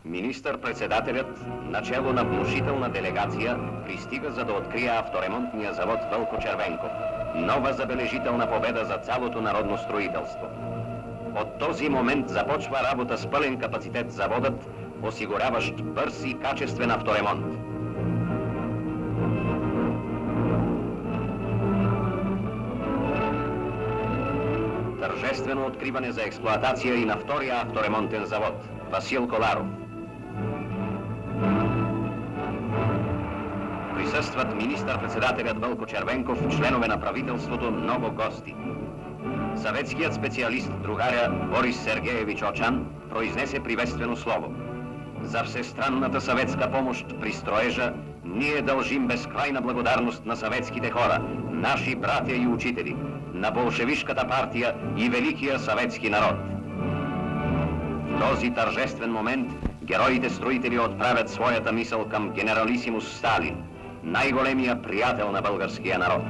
Министър-председателят, начело на внушителна делегация, пристига за да открие авторемонтния завод Вълко Червенков. Нова забележителна победа за цялото народно строителство. От този момент започва работа с пълен капацитет заводът, осигуряващ бърз и качествен авторемонт. Тържествено откриване за експлоатация и на втория авторемонтен завод Васил Коларов. Присъстват министър-председателят Вълко Червенков, членове на правителството, много гости. Съветският специалист, другаря Борис Сергеевич Очан, произнесе приветствено слово. За всестранната съветска помощ при строежа ние дължим безкрайна благодарност на съветските хора, наши братя и учители, на болшевишката партия и великия съветски народ. В този тържествен момент героите строители отправят своята мисъл към генералисимус Сталин, най-големия приятел на българския народ.